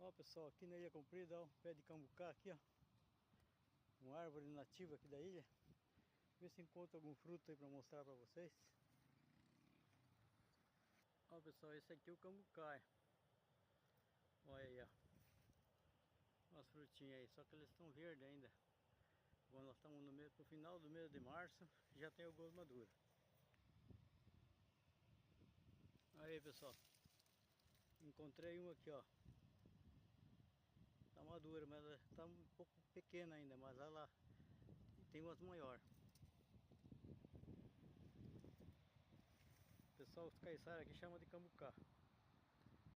Ó pessoal, aqui na Ilha Comprida, ó, um pé de cambucá aqui, ó. Uma árvore nativa aqui da ilha. Ver se encontra algum fruto aí para mostrar para vocês. Ó pessoal, esse aqui é o cambucá. Olha aí, ó. As frutinhas aí, só que eles estão verdes ainda. Agora nós estamos no final do mês de março, já tem algumas maduras. Aí pessoal, encontrei uma aqui, ó. Tá madura, mas ela tá um pouco pequena ainda, mas ela tem umas maiores. O pessoal, os caiçara aqui chama de cambucá.